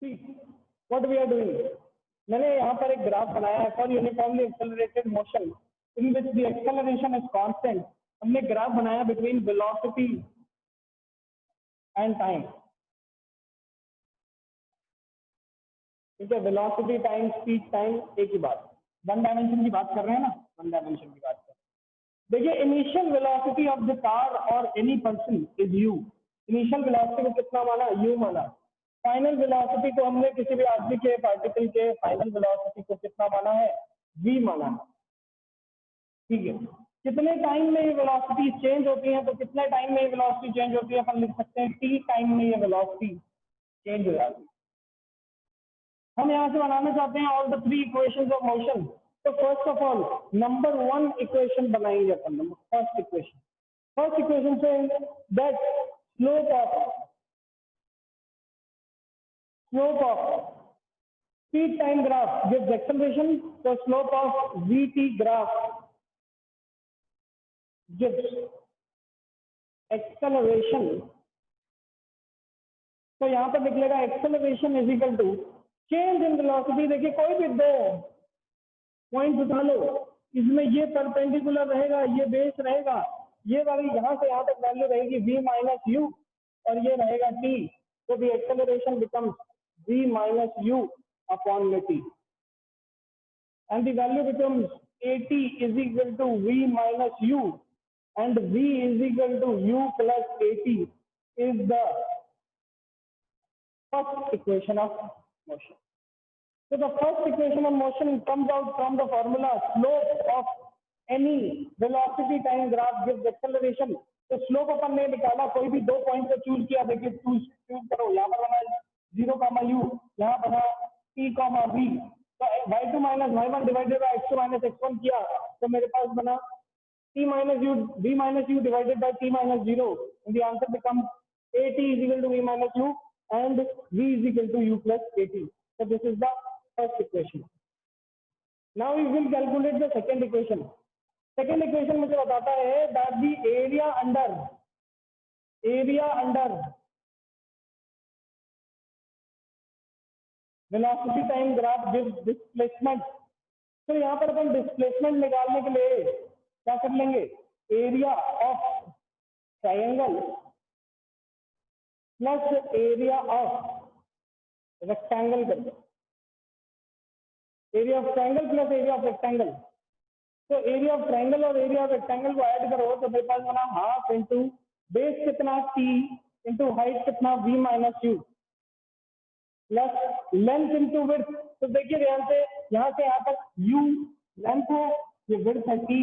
See what we are doing. मैंने यहाँ पर एक ग्राफ बनाया है for uniformly accelerated motion in which the acceleration is constant. हमने ग्राफ बनाया बिटवीन वेलोसिटी एंड टाइम. ठीक है, वेलोसिटी टाइम स्पीड टाइम एक ही बात, वन डायमेंशन की बात कर रहे हैं ना, वन डायमेंशन की बात कर रहे हैं. देखिए initial velocity of the car और any person is u. Initial velocity को कितना माना, यू माना. फाइनल वेलोसिटी को हमने किसी भी आदमी के पार्टिकल के फाइनल वेलोसिटी को कितना माना है, v माना है. ठीक है, कितने टाइम में ये वेलोसिटी चेंज होती है, तो कितने टाइम में ये वेलोसिटी चेंज होती है अपन लिख सकते हैं t टाइम में ये वेलोसिटी चेंज हो जाती है. हम यहाँ से बनाना चाहते हैं all the three equations of motion. तो first of all number one equation बनाएंगे अपन. फर्स्ट इक्वेशन से that slope of speed time graph gives acceleration. The slope of vt graph gives acceleration. तो यहां पर निकलेगा acceleration is equal to change in velocity. देखिए कोई भी दो पॉइंट उठा लो, इसमें ये परपेंडिकुलर रहेगा, ये बेस रहेगा, ये वाली यहां से यहां तक वैल्यू रहेगी v माइनस यू और ये रहेगा t. तो the acceleration becomes v minus u upon t, and the value becomes at is equal to v minus u, and v is equal to u plus at is the first equation of motion. So the first equation of motion comes out from the formula slope of any velocity time graph gives acceleration. तो slope अपन ने निकाला, कोई भी दो point को choose किया. देखिए choose करो, यहाँ पर बना 0, u, यहाँ बना t, v. तो y2 minus y1 divided by x2 minus x1 किया, तो मेरे पास बना t minus u, v minus u divided by t minus 0. The answer become at is equal to v minus u and v is equal to u plus at. So this is the first equation. Now we will calculate the second equation. Second equation मुझे बताता है that the area under velocity time graph gives displacement. तो यहाँ पर अपन displacement निकालने के लिए क्या कर लेंगे, area of triangle plus area of rectangle कर दो. Area of triangle plus area of rectangle. तो एरिया ऑफ ट्रायंगल और एरिया ऑफ रेक्टेंगल को ऐड करो तो मेरे पास बना हाफ इंटू बेस कितना t इंटू हाइट कितना v minus you plus length into width. तो देखिए ध्यान से यहाँ तक u लेंथ है, ये विड्थ है t.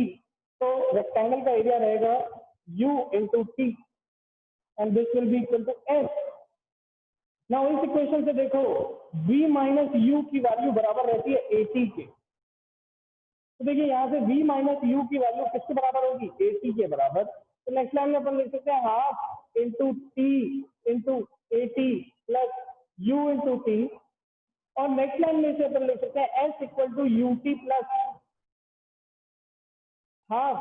तो रेक्टेंगल का एरिया रहेगा u into t and this will be equal to s. Now इस इक्वेशन से देखो v माइनस यू की वैल्यू बराबर रहती है at के. तो देखिए यहाँ से v माइनस यू की वैल्यू किसके बराबर होगी, at के बराबर. तो नेक्स्ट लाइन में अपन लिख सकते हैं half into t into at plus u into t. और नेक्स्ट लाइन में से अपन लिख सकते हैं s equal to ut plus half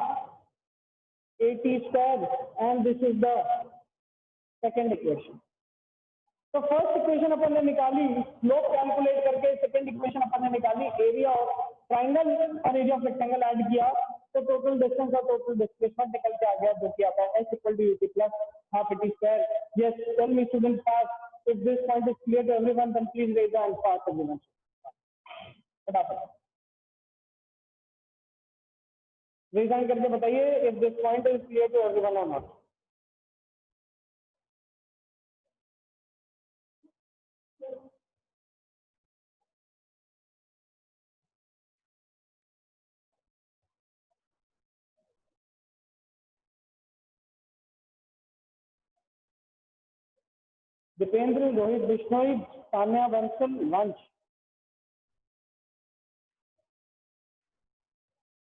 at square and this is the second equation. तो फर्स्ट इक्वेशन अपन ने निकाली स्लोप कैलकुलेट करके, सेकंड इक्वेशन अपन ने निकाली एरिया ऑफ ट्रायंगल और एरिया ऑफ रेक्टेंगल ऐड किया, तो टोटल डिस्टेंस और टोटल डिस्प्लेसमेंट निकल के आ गया, जो कि आता है s equal to ut plus half at square. Yes, tell me student pass. If this point is clear to everyone then please raise your hand. Pass everyone फटाफट रेज हैंड करके बताइए if this point is clear to everyone और not. Dipendra, Rohit Bishnoi, Tanya Bansal, Vansh.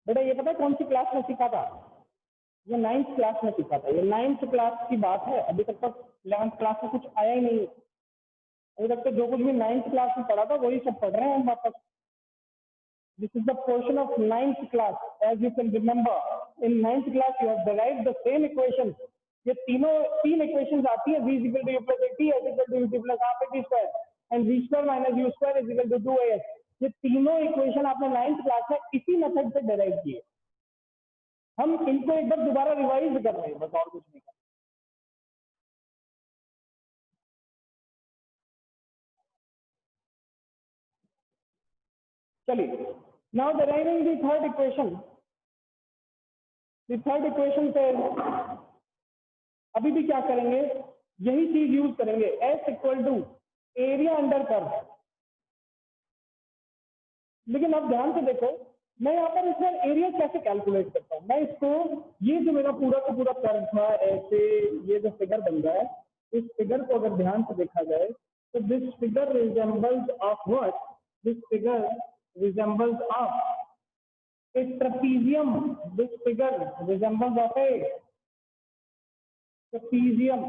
बेटा ये पता है कौन सी class में सीखा था, ये 9th क्लास में सीखा था. ये 9th क्लास की बात है, अभी तक तो 11th क्लास में कुछ आया ही नहीं. अभी तक तो जो कुछ भी 9th क्लास में पढ़ा था वही सब पढ़ रहे हैं हम वापस. This is the portion of 9th class. As you can remember in 9th class you have derived the same equation. ये तीन इक्वेशंस आती है v equal to u plus at, s equal to ut plus half at square. And v square minus u square is equal to 2as। ये तीनों equation आपने 9th class में इसी method से डेराइव किए। हम इनको एक बार दोबारा रिवाइज कर रहे हैं, बस और कुछ नहीं कर। चलिए, now deriving the third equation. The third equation पे अभी भी क्या करेंगे, यही चीज यूज करेंगे, S equal to area under curve. लेकिन अब ध्यान से देखो, मैं यहाँ पर इसमें एरिया कैसे कैलकुलेट करता हूँ। मैं इसको, ये जो मेरा पूरा का पूरा कर्व था, ऐसे ये जो फिगर बन रहा है, इस फिगर को अगर ध्यान से देखा जाए तो this figure resembles of what, this figure resembles of A trapezium, this figure resembles of A trapezium.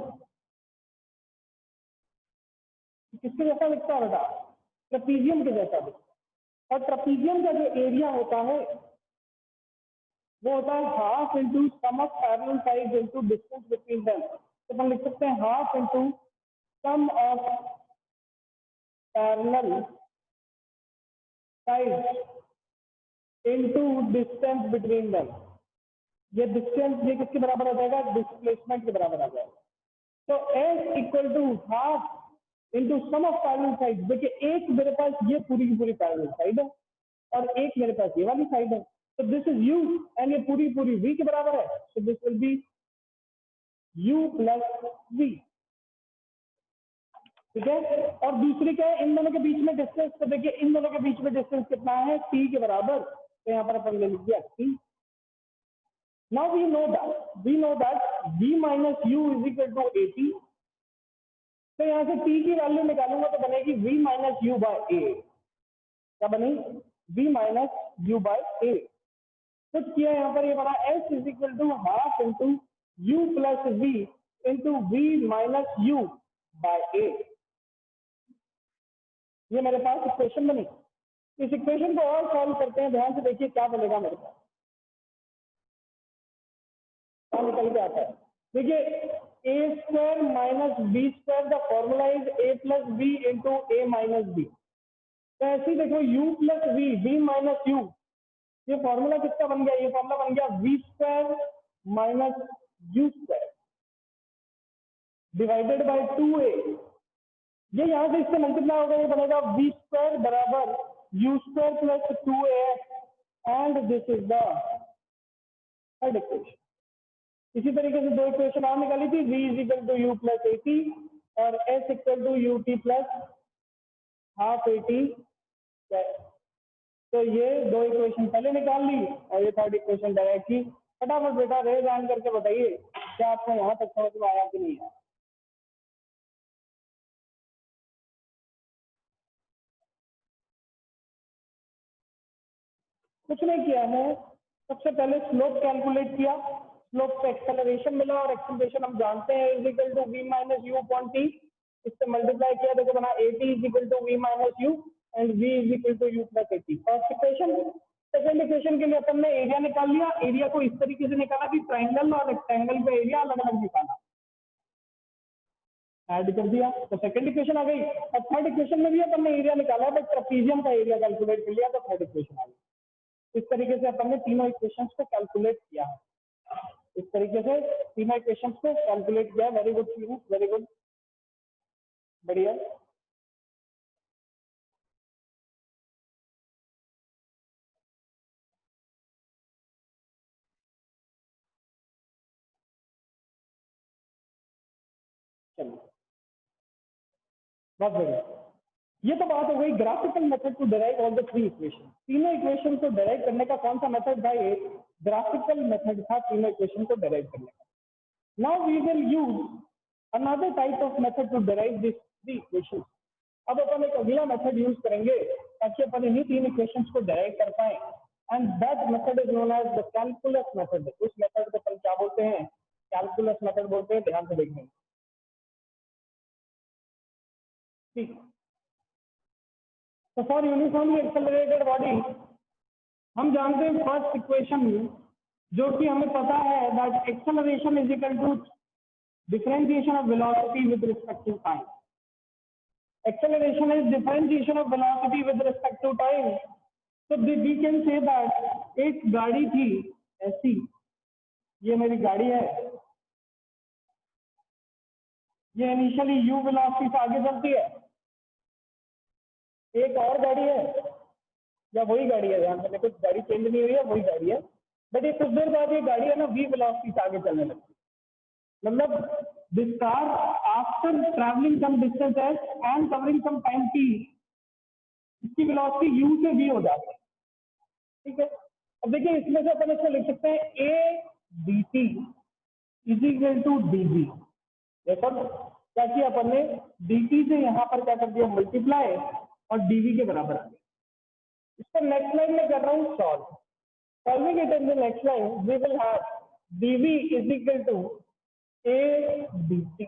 किसके जैसा दिखता है बेटा? ट्रेपीजियम के जैसा दिखता है। और ट्रेपीजियम का जो एरिया होता है वो होता है half into sum of parallel sides into distance between them. तो अपन लिख सकते हैं half into sum of parallel sides into distance between them. ये डिस्टेंस ये किसके बराबर आ जाएगा? डिस्प्लेसमेंट के बराबर आ जाएगा। तो S equal to half into sum of parallel side. देखिए, एक मेरे पास ये पूरी की पूरी पैरेलल साइड है और एक मेरे पास ये वाली साइड है, तो दिस इज u एंड ये पूरी पूरी v के बराबर है, तो this will be u plus v। ठीक है, और दूसरी क्या है, इन दोनों के बीच में डिस्टेंस। तो देखिए, इन दोनों के बीच में डिस्टेंस कितना है? t के बराबर। तो यहाँ पर अपन ले लीजिए t। Now we know that v minus u is equal to 80। तो यहाँ से t की वैल्यू निकालूंगा तो बनेगी v minus u by a। क्या बनेगी? v minus u by a। कुछ किया यहाँ पर, ये बना S is equal to half into u plus v into v minus u by a। ये मेरे पास इक्वेशन बनी। इस इक्वेशन को और सॉल्व करते हैं, ध्यान से देखिए क्या बनेगा मेरे पास, क्या निकल के आता है। देखिए, a square minus b square, the formula is a plus b into a minus b। तो ऐसे ही देखो, u plus v minus u, ये फॉर्मूला किसका बन गया? ये फॉर्मूला बन गया v square minus u square divided by 2a। ये यहां से इससे मल्टीप्लाई होगा, ये बनेगा v स्क्वायर बराबर u square plus 2a and this is the third equation. इसी तरीके से दो इक्वेशन और निकाली थी, v is equal to u plus 80 और s equal to ut plus half 80। तो ये दो इक्वेशन पहले निकाल ली और ये थर्ड इक्वेशन डायरेक्ट की। फटाफट बेटा रेज हैंड करके बताइए क्या आपको यहाँ तक समझ में आया कि नहीं आया? कुछ नहीं किया है, सबसे पहले स्लोप कैलकुलेट किया, स्लोप से एक्सेलरेशन मिला और एक्सेलरेशन हम जानते हैं is equal to v minus u upon t. इससे मल्टीप्लाई किया, देखो बना 80 is equal to v minus u and v is equal to u plus 80। First equation. Second equation के लिए अपन ने एरिया निकाल लिया। एरिया को इस तरीके से निकाला कि ट्राइंगल और रेक्टेंगल का एरिया अलग अलग निकाला, ऐड कर दिया तो सेकंड इक्वेशन आ गई। और थर्ड इक्वेशन में भी अपन ने एरिया निकाला, बट ट्रेपीजियम का एरिया कैलकुलेट कर लिया तो थर्ड इक्वेशन आ गई। इस तरीके से अपन ने तीनों इक्वेशंस को कैलकुलेट किया है, इस तरीके से तीनों इक्वेशंस को कैलकुलेट किया। Very good student, very good, बढ़िया। चलिए, बहुत बढ़िया। ये तो बात हो गई graphical method to derive all the three equation. तीनों इक्वेशन को डिराइव करने का कौन सा मेथड था? ये ग्राफिकल मेथड था तीनों इक्वेशन को डिराइव करने का। Now we will use another type of method to derive this three equation. अब अपन एक अगला मेथड यूज करेंगे ताकि अपन इन्हीं तीन इक्वेशंस को डिराइव कर पाए, and that method is known as the calculus method. उस मेथड को अपन क्या बोलते हैं? कैलकुलस मेथड बोलते हैं। ध्यान से देखेंगे, ठीक। तो फॉर यूनिफॉर्मली एक्सेलरेटेड बॉडी हम जानते हैं फर्स्ट इक्वेशन जो कि हमें पता है that acceleration is equal to differentiation of velocity with respect to time. acceleration is differentiation of velocity with respect to time. So we can say that एक गाड़ी थी ऐसी, ये मेरी गाड़ी है, ये इनिशियली u वेलोसिटी से आगे चलती है, एक और गाड़ी है या वही गाड़ी है, ध्यान से कुछ गाड़ी चेंज नहीं हुई है, वही गाड़ी है, बट ये कुछ देर बाद ये गाड़ी है ना v वेलोसिटी से आगे चलने लगती है। मतलब this car after traveling some distance s and covering some time t, इसकी वेलोसिटी u से v हो जाती है, ठीक है। अब देखिए इसमें से अपन इसको लिख सकते हैं a dt is equal to dv। देखो क्या किया अपन ने, dt से यहाँ पर क्या कर दिया मल्टीप्लाई और dv के बराबर आ गया। इसको नेक्स्ट लाइन में कर रहा हूँ solve, solving it in the next line we will have dv is equal to a dt।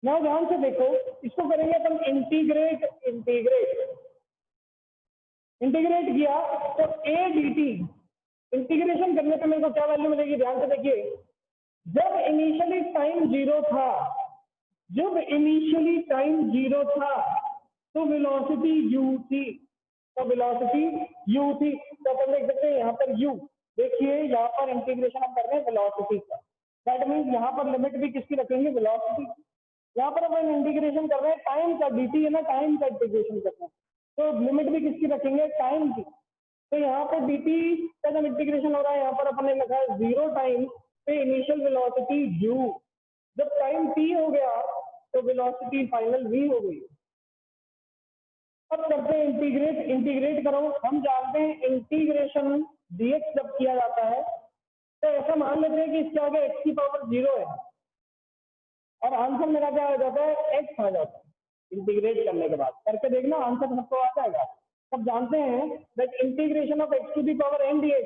Now ध्यान से देखो, इसको करेंगे अपन इंटीग्रेट, इंटीग्रेट किया तो a dt, इंटीग्रेशन करने पे मेरे को क्या वैल्यू मिलेगी, ध्यान से देखिए, जब इनिशियली टाइम जीरो था, जब इनिशियली टाइम जीरो था तो वेलोसिटी u थी, तो वेलोसिटी u थी, तो अपन देख सकते हैं यहाँ पर u, देखिए यहाँ पर इंटीग्रेशन हम कर रहे हैं वेलोसिटी का, दैट मीन्स यहाँ पर लिमिट भी किसकी रखेंगे, वेलोसिटी। यहाँ पर अपन इंटीग्रेशन कर रहे हैं टाइम का, dt है ना, टाइम का इंटीग्रेशन कर रहे हैं, तो लिमिट भी किसकी रखेंगे, टाइम की। तो यहाँ पर dt का जब इंटीग्रेशन हो रहा है, यहाँ पर अपन ने लिखा है जीरो टाइम पे इनिशियल वेलोसिटी u, जब टाइम t हो गया तो वेलोसिटी फाइनल v हो गई। अब करते हैं इंटीग्रेट, इंटीग्रेट करो, हम जानते हैं इंटीग्रेशन dx जब किया जाता है तो ऐसा मान लेते हैं कि इसके आगे x की पावर 0 है और आंसर मेरा क्या आ जाता है, x आ जाता है। इंटीग्रेट करने के बाद करके देखना, आंसर सबको आ जाएगा। सब जानते हैं that integration of x to the power n dx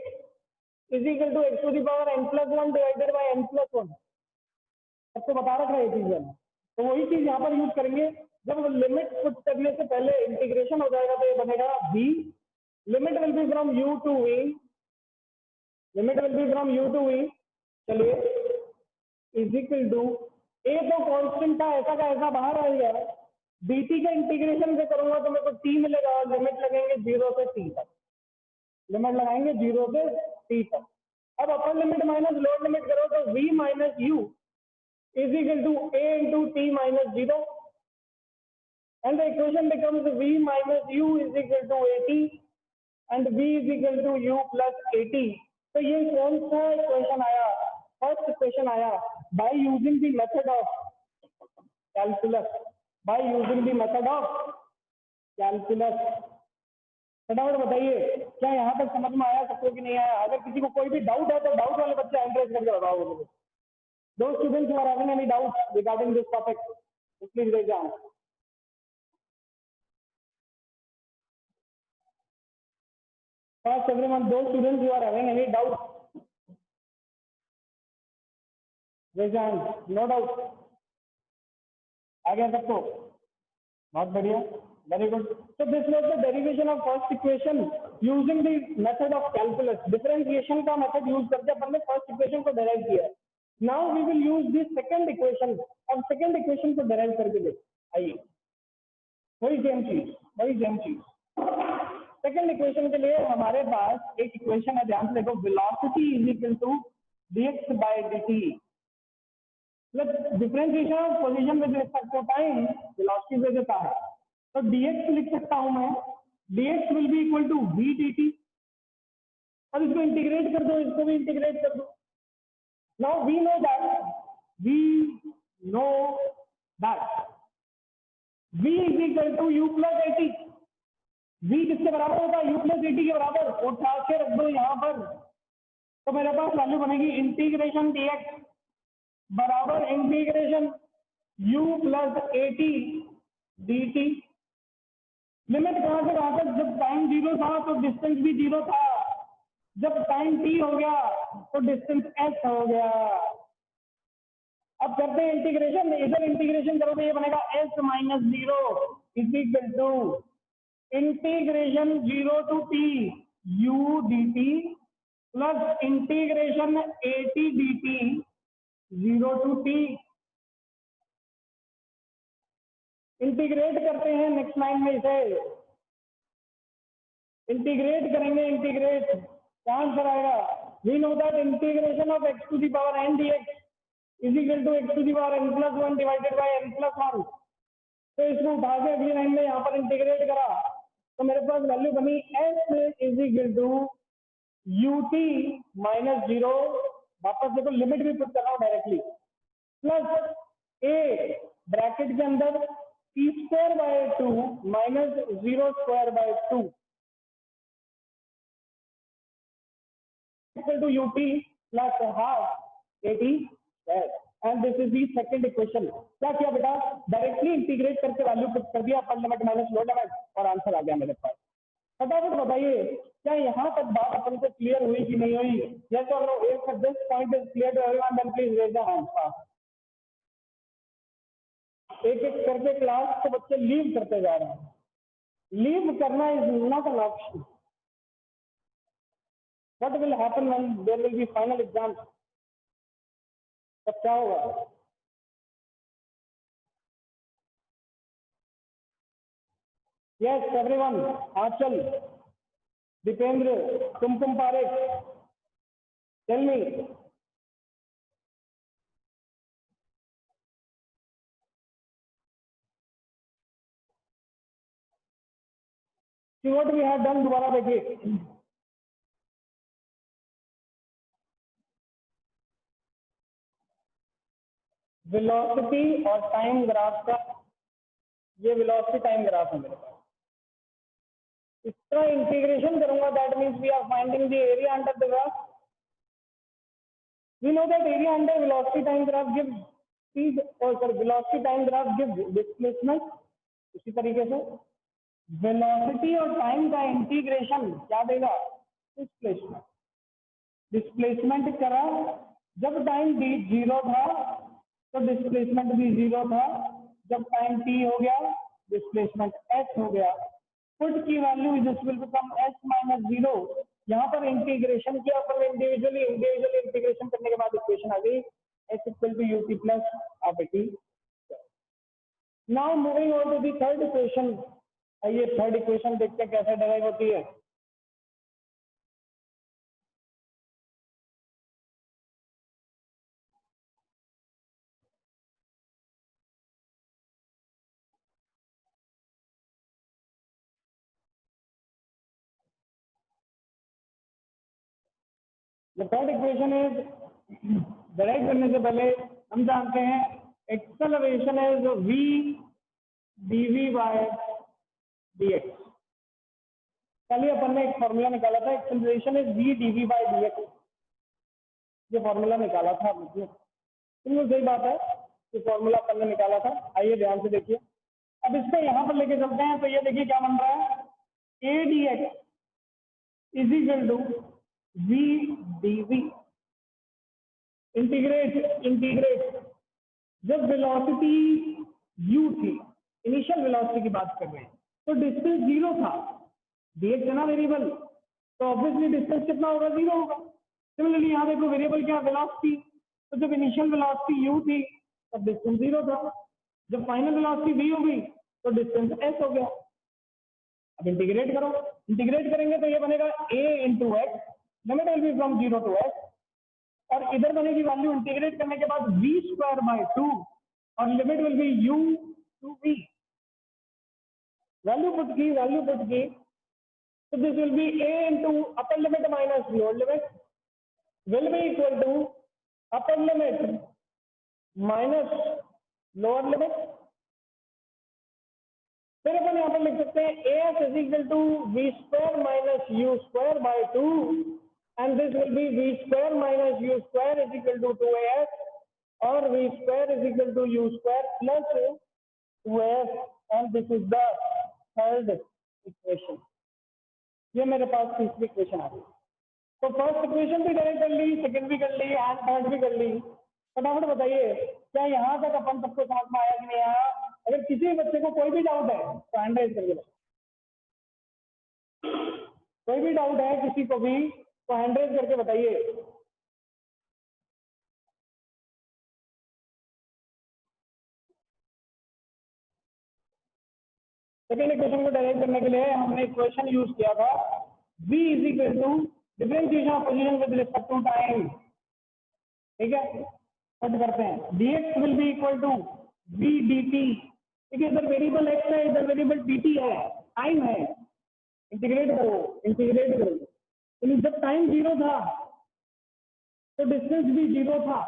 is equal to x to the power n plus 1 divided by n plus 1। सबको बता रखा है ये चीज मैंने, तो वही चीज यहाँ पर यूज करेंगे। जब लिमिट पुट करने से पहले इंटीग्रेशन हो जाएगा तो ये बनेगा v, limit will be from u to v, limit will be from u to v, चलिए, इज इक्वल टू a तो कांस्टेंट था, ऐसा का ऐसा बाहर आएगा, dt का इंटीग्रेशन से करूंगा तो मेरे को t मिलेगा और लिमिट लगेंगे 0 से t तक, लिमिट लगाएंगे 0 से t तक। अब अपर लिमिट माइनस लोअर लिमिट करो तो v minus u is equal to a into t minus 0 and the equation becomes v minus u is equal to at and v is equal to u plus at। तो ये कौन सा equation आया, first equation आया by using the method of calculus, by using the method of calculus। फटाफट बताइए क्या यहाँ तक समझ में आया सबको कि नहीं आया? अगर किसी को कोई भी डाउट है तो डाउट वाले बच्चे हैंड रेज करके बताओ मुझे। Those students who are having any doubts regarding this topic, please raise your hand. First, everyone, those students who are having any doubts, raise your hand. No doubt. आ गया सबको? बहुत बढ़िया. Very good. So this was the derivation of first equation using the method of calculus. Differentiation का method use करके अपन ने first equation को derive किया है. Now we will use the second equation, अब second equation को derive करके देखो। आइए, वही सेम चीज। सेकेंड इक्वेशन के लिए हमारे पास एक इक्वेशन है, ध्यान से देखो, velocity is equal to dx by dt plus differentiation of position with respect to time, velocity दे देता है तो dx लिख सकता हूं मैं, dx will be equal to v dt। अब इसको इंटीग्रेट कर दो, इसको भी इंटीग्रेट कर दो। Now we know that v is equal to u plus at। v किसके बराबर होता है, u plus at के बराबर, उठा के रख दो यहाँ पर, तो मेरे पास वैल्यू बनेगी इंटीग्रेशन dx बराबर integration u plus at dt। Limit कहां से कहां तक, जब टाइम 0 था तो डिस्टेंस भी 0 था, जब टाइम t हो गया तो डिस्टेंस s हो गया। अब करते हैं इंटीग्रेशन, इधर इंटीग्रेशन करोगे ये बनेगा s minus 0 is equal to integration 0 to t u dt plus integration at dt 0 to t। Integrate करते हैं नेक्स्ट लाइन में, इसे इंटीग्रेट करेंगे, इंटीग्रेट क्या आंसर आएगा? We know that integration of x to the power n dx is equal to x to the power n plus 1 divided by n plus 1। तो इसको उठा के अगली लाइन में यहाँ पर इंटीग्रेट करा तो मेरे पास वैल्यू बनी s is equal to ut minus 0, वापस देखो लिमिट भी पुट कर रहा हूँ डायरेक्टली, प्लस a ब्रैकेट के अंदर t square by 2 minus 0 square by 2 equal to ut plus half at square, and this is the second equation। क्या किया बेटा? डायरेक्टली इंटीग्रेट करके वैल्यू पुट कर दिया, अपर लिमिट माइनस लोअर लिमिट, और answer आ गया मेरे पास। फटाफट बताइए क्या यहाँ तक बात अपन को क्लियर हुई कि नहीं हुई? यस और no? If this point is clear to everyone then please raise the hand. एक एक करके क्लास को बच्चे लीव करते जा रहे हैं। लीव करना is not an option. What will happen when there will be final exams? तब क्या होगा? Yes, everyone. Achal, Dipendra, Kumkum Parekh, tell me. See what we have done. दोबारा देखिए। वेलोसिटी और टाइम ग्राफ का, ये वेलोसिटी टाइम ग्राफ है मेरे पास। इसका इंटीग्रेशन करूंगा, that means we are finding the area under the graph. We know that area under velocity time graph gives speed, और sir velocity time graph gives displacement. इसी तरीके से वेलोसिटी और time का इंटीग्रेशन क्या देगा? डिस्प्लेसमेंट। डिस्प्लेसमेंट करा, जब टाइम डी 0 था तो डिस्प्लेसमेंट भी 0 था, जब टाइम टी हो गया डिस्प्लेसमेंट एस हो गया। पुट की value this will become S minus 0। यहाँ पर इंटीग्रेशन किया अपन इंडिविजुअली इंटीग्रेशन करने के बाद इक्वेशन आ गई S equal to ut plus आप t. Now moving on to the third equation. आइए थर्ड इक्वेशन देखते हैं कैसे डिराइव होती है। The third equation is, derive करने से पहले हम जानते हैं acceleration is v dv by dx। कल ही अपन ने एक फॉर्मूला निकाला था, acceleration is v dv by dx। ये फॉर्मूला निकाला था मुझे, बिल्कुल सही बात है, ये फॉर्मूला अपन ने निकाला था। आइए ध्यान से देखिए, अब इसको यहाँ पर लेके चलते हैं तो ये देखिए क्या बन रहा है, a dx is equal to v dv। Integrate जब वेलोसिटी u थी, इनिशियल वेलोसिटी की बात कर रहे हैं, तो डिस्टेंस 0 था, dx है ना वेरिएबल, तो ऑब्वियसली डिस्टेंस कितना होगा? 0 होगा। सिमिलरली यहाँ देखो वेरिएबल क्या? वेलोसिटी। तो जब इनिशियल वेलोसिटी u थी तब डिस्टेंस 0 था, जब फाइनल वेलोसिटी v हो गई तो डिस्टेंस s हो गया। अब इंटीग्रेट करो, इंटीग्रेट करेंगे तो ये बनेगा a into x, limit will be from 0 to x, और इधर बनेगी वैल्यू इंटीग्रेट करने के बाद v स्क्वायर बाय 2, और limit will be u to v। Value put की तो this will be a into upper limit minus lower limit will be equal to upper limit minus lower limit. फिर अपन यहाँ पर लिख सकते हैं as is equal to v square minus u square by 2, and this will be v square minus u square is equal to 2as, or v square is equal to u square plus 2as, and this is the third equation। ये मेरे पास तीसरी equation आ गई। तो first equation भी direct कर ली, second भी कर ली, एंड थर्ड भी कर ली। फटाफट बताइए क्या यहाँ तक अपन सबको समझ में आया कि नहीं आया? अगर किसी बच्चे को कोई भी डाउट है तो हैंड रेज करके बताओ। कोई भी डाउट है किसी को भी तो हैंड रेज करके बताइए। सेकेंड इक्वेशन को डेराइव करने के लिए हमने इक्वेशन यूज किया था v is equal to differentiation of position with respect to time. ठीक है, कट करते हैं, dx will be equal to v dt। ठीक है, इधर वेरिएबल x है, इधर वेरिएबल dt है, टाइम है, इंटीग्रेट करो। यानी जब टाइम 0 था तो डिस्टेंस भी 0 था,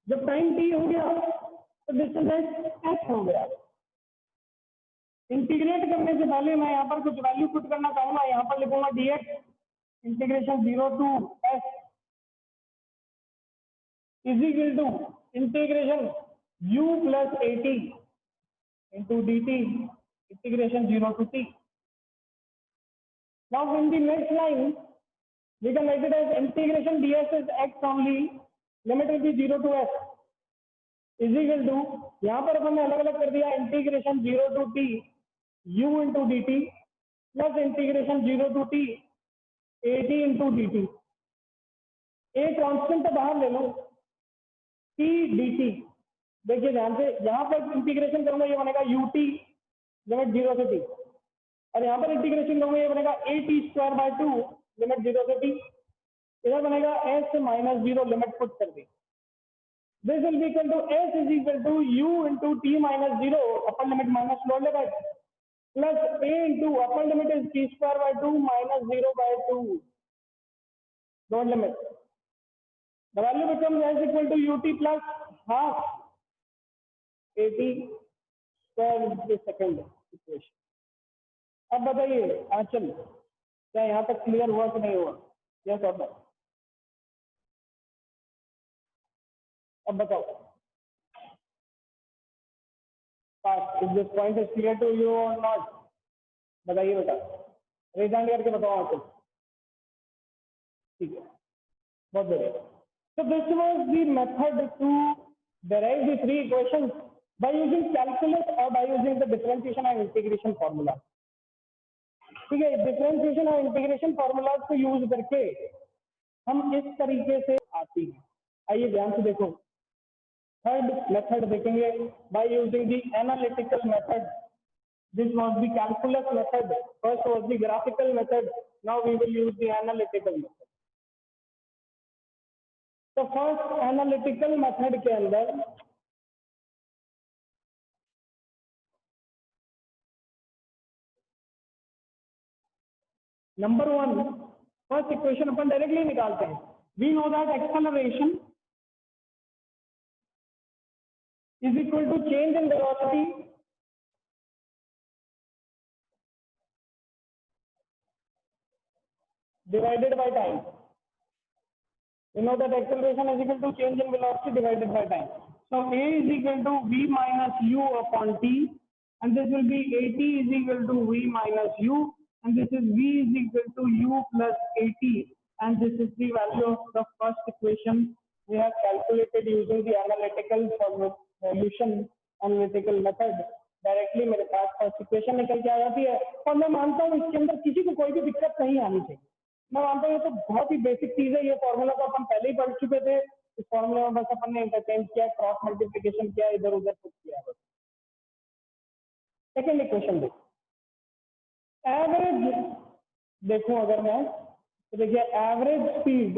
जब टाइम t हो गया तो डिस्टेंस h हो गया। इंटीग्रेट करने से पहले मैं यहाँ पर कुछ वैल्यू पुट करना चाहूंगा, यहाँ पर लिखूंगा dx integration 0 to s is equal to integration u plus 80 into dt integration 0 to t. Now in the next line we can write it as integration ds is x only, limit will be 0 to s is equal to, यहाँ पर अपन ने अलग अलग कर दिया, integration 0 to t u into dt plus integration 0 to t 80 into dt। एक constant तो बाहर ले लो t dt। देखिए ध्यान से, यहाँ पर इंटीग्रेशन करूंगा ये बनेगा ut लिमिट 0 से t, और यहाँ पर इंटीग्रेशन करूंगा ये बनेगा at²/2 लिमिट 0 से t। इधर बनेगा s माइनस 0 लिमिट पुट कर दी। This will be equal to s is equal to u into t minus 0 upper limit minus lower limit plus a into upper limit is t²/2 minus 0/2 lower limit. The value becomes s equal to ut plus half 80 square second equation. अब बताइए आंचल, क्या यहाँ तक clear हुआ कि नहीं हुआ? Yes और नो? अब बताओ, if this point is clear to you और नॉट? बताइए बेटा, रेज हैंड करके बताओ आंचल। ठीक है, बहुत बढ़िया। So this was the method to derive the three equations by using calculus or by using the differentiation and integration formula। ठीक है, डिफरेंशिएशन और इंटीग्रेशन फॉर्मूला को यूज करके हम इस तरीके से आती है। आइए ध्यान से देखो, थर्ड मेथड देखेंगे by using the analytical method. This was the calculus method, first was the graphical method, now we will use the analytical method. तो फर्स्ट एनालिटिकल मेथड के अंदर नंबर 1 फर्स्ट इक्वेशन अपन डायरेक्टली निकालते हैं। We know that acceleration is equal to change in velocity divided by time. We know that acceleration is equal to change in velocity divided by time. So a is equal to v minus u upon t, and this will be at is equal to v minus u, and this is v is equal to u plus at, and this is the value of the first equation we have calculated using the analytical solution analytical method। Directly मेरे पास first equation निकल के आ जाती है, और मैं मानता हूँ इसके अंदर किसी को कोई भी दिक्कत नहीं आनी चाहिए। मैं मानता हूँ ये तो बहुत ही बेसिक चीज है, ये फॉर्मूला तो अपन पहले ही पढ़ चुके थे। इस फॉर्मूला में बस अपन ने इंटरचेंज किया, क्रॉस मल्टीप्लिकेशन किया, इधर उधर पुट किया। सेकेंड इक्वेशन देखो, एवरेज देखो अगर मैं, तो देखिए average speed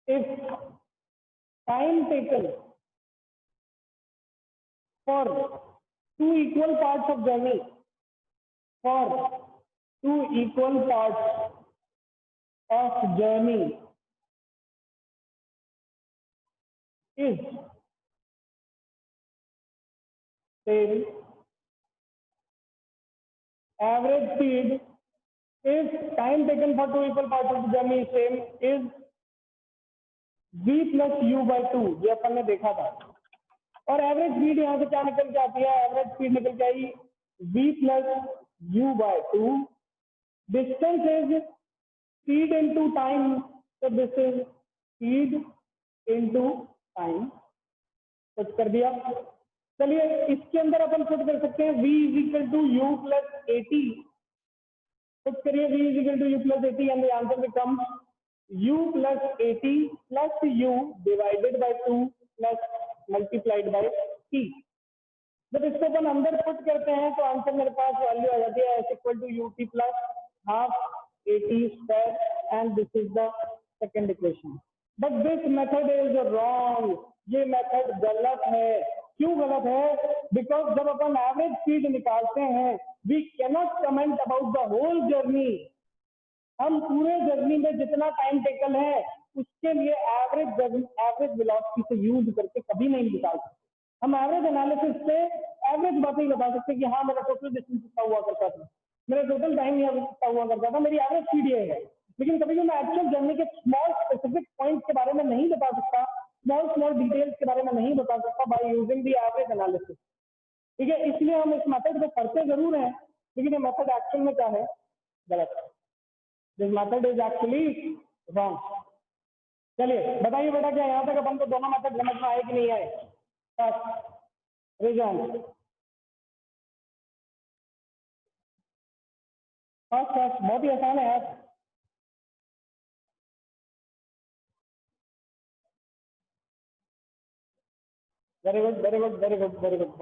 if time taken for two equal parts of journey, for two equal parts of journey is same, average speed if time taken for two equal parts of the journey is same is v plus u/2, ये अपन ने देखा था। और average speed यहाँ से क्या निकल के आती है? एवरेज स्पीड निकल के आई v plus u/2। Distance is speed into time, so this is speed into time, put कर दिया। चलिए इसके अंदर अपन पुट कर सकते हैं v is equal to u plus at, put करिए v is equal to u plus at, and the answer becomes u plus at plus u divided by 2 plus multiplied by t। जब इसको अपन अंदर put करते हैं तो answer मेरे पास value आ जाती है s equal to u t plus half a t square and this is the second equation. But this method is wrong, ये मेथड गलत है। क्यों गलत है? बिकॉज जब अपन एवरेज स्पीड निकालते हैं we cannot comment about the whole journey. हम पूरे जर्नी में जितना टाइम टेकन है उसके लिए एवरेज वेलोसिटी से यूज करके कभी नहीं निकाल सकते। हम एवरेज एनालिसिस से एवरेज बात नहीं बता सकते कि हाँ मेरा टोटल डिस्टेंस कितना हुआ करता था, मेरा टोटल टाइम कितना हुआ करता था, मेरी एवरेज स्पीड ये है। लेकिन कभी भी मैं एक्चुअल जर्नी के स्मॉल स्पेसिफिक पॉइंट के बारे में नहीं बता सकता, स्मॉल स्मॉल डिटेल्स के बारे में नहीं बता सकता by using the average analysis. ठीक है, इसलिए हम इस मेथड को करते जरूर हैं लेकिन ये मेथड एक्चुअल में क्या है? गलत है। This method is actually wrong. चलिए बताइए बेटा, क्या यहाँ तक अपन को दोनों मेथड समझ में आए कि नहीं आए? रीजन फर्स्ट बहुत ही आसान है यार। Very good very good very good very good,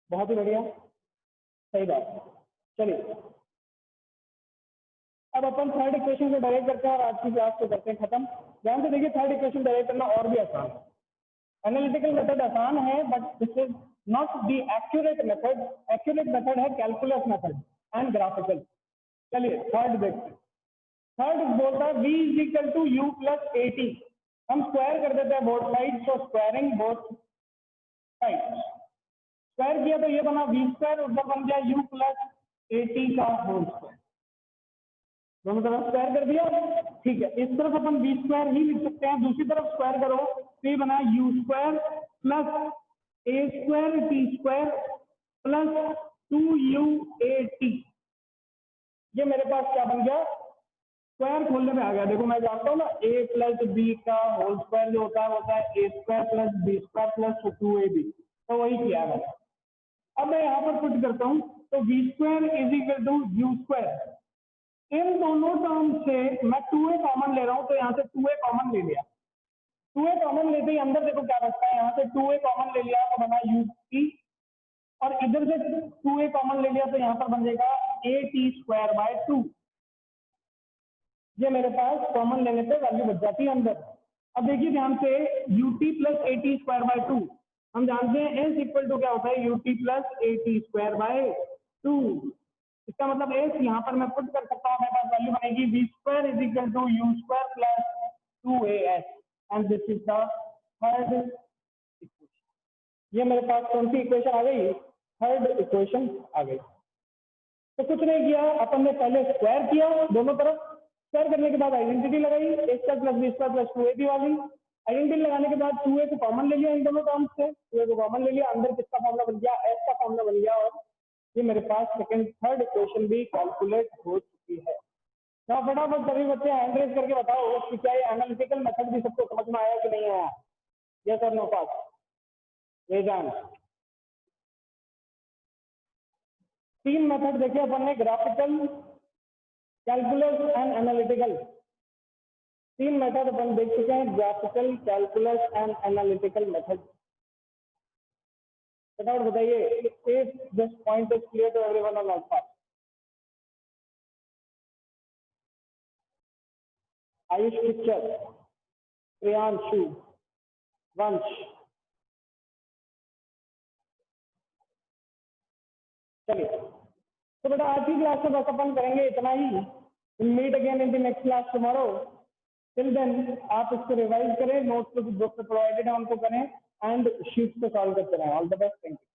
बहुत ही बढ़िया, सही बात। चलिए अब अपन थर्ड इक्वेशन को डायरेक्ट करते हैं और आज की क्लास को करते हैं खत्म। ध्यान से देखिए, थर्ड इक्वेशन डायरेक्ट करना और भी आसान है। एनालिटिकल मेथड आसान है but this is not the accurate method. Accurate method है कैलकुलस मेथड एंड ग्राफिकल। चलिए थर्ड देखते हैं। थर्ड बोलता है v is equal to u plus a t. हम स्क्वायर कर देते हैं both side, so squaring both side. Square किया तो ये बना v स्क्वायर, ऊपर बन गया u प्लस ए टी का होल स्क्वायर। दोनों तरफ स्क्वायर कर दिया, ठीक है। इस तरफ अपन v स्क्वायर ही लिख सकते हैं, दूसरी तरफ स्क्वायर करो तो ये बना u square plus a square t square plus 2u8t। ये मेरे पास क्या बन गया? स्क्वायर खोलने में आ गया। देखो मैं जानता हूँ ना a प्लस बी का होल स्क्वायर जो होता है a square plus b square plus 2ab, तो वही किया है। अब मैं यहाँ पर पुट करता हूँ तो v square is equal to u square. इन दोनों टर्म से मैं 2a कॉमन ले रहा हूँ तो यहाँ से 2a कॉमन ले लिया। 2a कॉमन लेते ही अंदर देखो क्या बचता है, यहाँ से 2a कॉमन ले लिया तो बना u t, और इधर से 2a कॉमन ले लिया तो यहाँ पर बन जाएगा a t स्क्वायर बाय 2। ये मेरे पास कॉमन लेने पे वैल्यू बच जाती है अंदर। अब देखिए ध्यान से you t plus a t square by 2, हम जानते हैं एस इक्वल टू क्या होता है you t plus a t square by 2। इसका मतलब एस यहाँ पर मैं पुट कर सकता हूँ, मेरे पास वैल्यू बनेगी v square is equal to u square plus 2as and this is the third equation. ये मेरे पास कौन सी इक्वेशन आ गई? थर्ड इक्वेशन आ गई। तो कुछ नहीं किया, अपन ने पहले स्क्वायर किया, दोनों तरफ स्क्वायर करने के बाद आइडेंटिटी लगाई a square plus b square plus 2ab वाली। आइडेंटिटी लगाने के बाद 2a को कॉमन ले लिया इन दोनों टर्म्स से, 2a को कॉमन ले लिया, अंदर किसका फॉर्मूला बन गया? एस का फॉर्मूला बन गया, और ये मेरे पास थर्ड इक्वेशन भी कैलकुलेट हो चुकी है। तो फटाफट सभी बच्चे हैंड रेज करके बताओ कि क्या ये एनालिटिकल मेथड भी सबको समझ में आया कि नहीं आया? यस और नो पास? रेजान तीन मेथड देखे अपन ने, ग्राफिकल, कैलकुलस एंड एनालिटिकल। तीन मेथड अपन देख चुके हैं, graphical, calculus and analytical method. फटाफट बताइए if this point is clear to everyone और not pass? Ayush picture, Priyanshu, Vansh. चलिए तो बेटा आज की क्लास में बस अपन करेंगे इतना ही। Will meet again in the next class tomorrow. Till then आप इसको रिवाइज करें, नोट्स जो बुक पे प्रोवाइडेड है उनको करें एंड शीट्स को सॉल्व करते रहें। All the best, thank you.